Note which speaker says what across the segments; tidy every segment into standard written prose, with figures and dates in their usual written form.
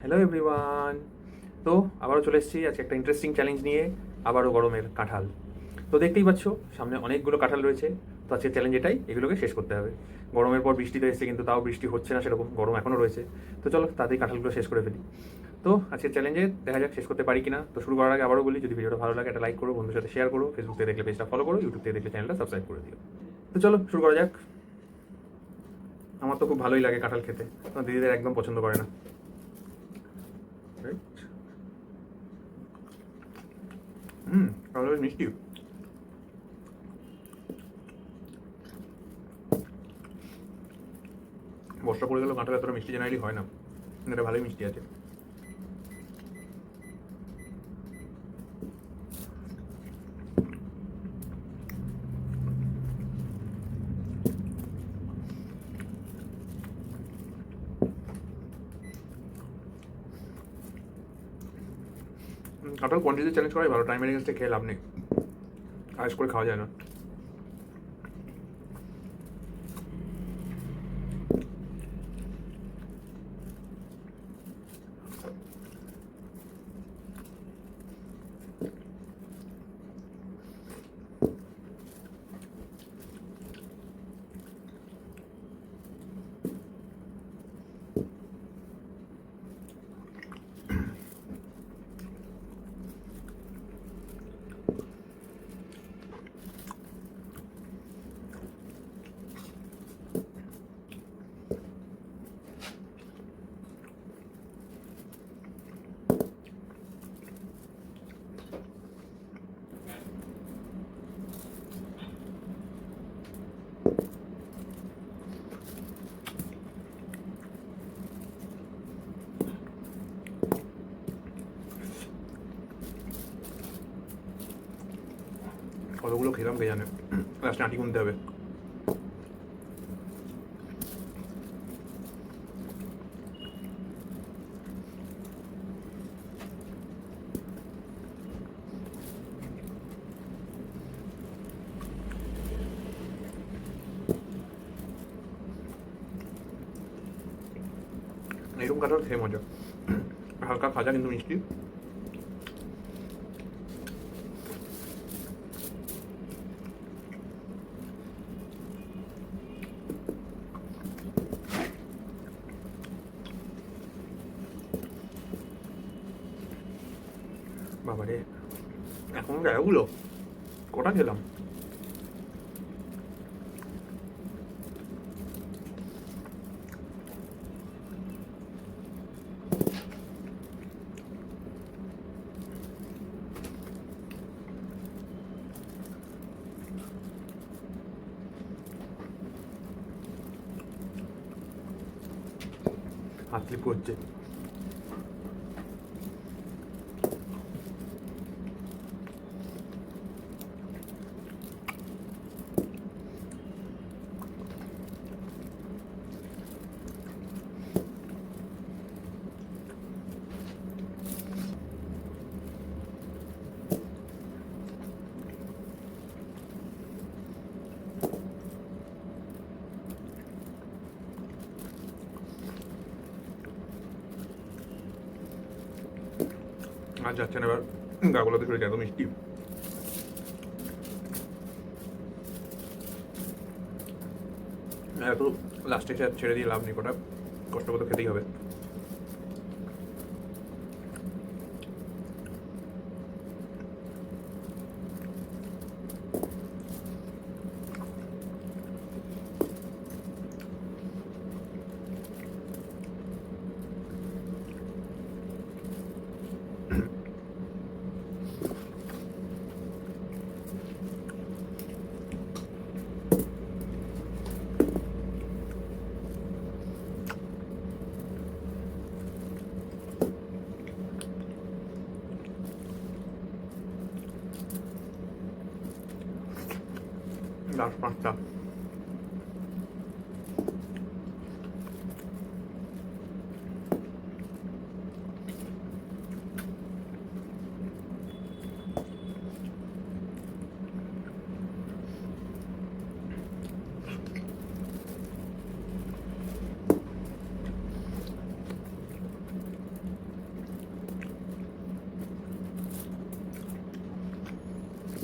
Speaker 1: Hello everyone. তো আবারও চলে এসেছি আজকে একটা ইন্টারেস্টিং চ্যালেঞ্জ নিয়ে, আবারও গরমের কাঁঠাল। তো দেখতেই পাচ্ছ সামনে অনেকগুলো কাঁঠাল রয়েছে। তো আজকে চ্যালেঞ্জ এটাই, এগুলোকে শেষ করতে হবে। গরমের পর বৃষ্টিতে এসেছে, কিন্তু তাও বৃষ্টি হচ্ছে না সেরকম, গরম এখনও রয়েছে। তো চলো তাড়াতাড়ি কাঁঠালগুলো শেষ করে ফেলি। তো আজকের চ্যালেঞ্জে দেখা যাক শেষ করতে পারি কিনা। তো শুরু করার আগে আবারও বলি, যদি ভিডিওটা ভালো লাগে একটা লাইক করো, বন্ধুর সাথে শেয়ার করো, ফেসবুক থেকে দেখলে পেজটা ফলো করো, ইউটিউব থেকে দেখলে চ্যানেলটা সাবস্ক্রাইব করে দিও। তো চলো শুরু করা যাক। আমার তো খুব ভালোই লাগে কাঁঠাল খেতে, আমার দিদিদের একদম পছন্দ করে না। তাহলে মিষ্টি। বর্ষা পড়ে গেলেও কাঁঠাল এতটা মিষ্টি জেনারেলি হয় না, এটা ভালোই মিষ্টি আছে। কাঁঠাল কোয়ান্টিটি চ্যালেঞ্জ করাই ভালো, টাইমের এগেন্সটে খেয়ে লাভ নেই, আয়েস করে খাওয়া যায় না। কতগুলো খেলাম কে জানে, লাস্টে আঁটি গুনতে হবে। এরকম কাঁঠাল খেয়ে মজা, হালকা খাজা কিন্তু মিষ্টি। বাবারে, এখন জায়গাগুলো কটা খেলাম। হাত স্লিপ করছে। আর যাচ্ছে না এবার, গাগুলোতে সরে এত মিষ্টি। এত লাস্টে ছেড়ে দিয়ে লাভ নেই, কটা কষ্ট করে খেতেই হবে। লাস্ট 5টা।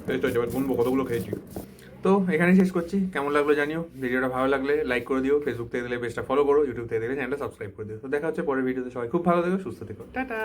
Speaker 2: টেস্ট হয়েছে, এবার গুনবো কতগুলো খেয়েছি।
Speaker 1: তো এখানেই শেষ করছি, কেমন লাগলো জানিও। ভিডিওটা ভালো লাগলে লাইক করে দিও, ফেসবুক থেকে দিলে পেজটা ফলো করো, ইউটিউব থেকে দিলে চ্যানেলটা সাবস্ক্রাইব করে দিও। তো দেখা হচ্ছে পরের ভিডিওতে, সবাই খুব ভালো থেকো, সুস্থ থেকো, টাটা।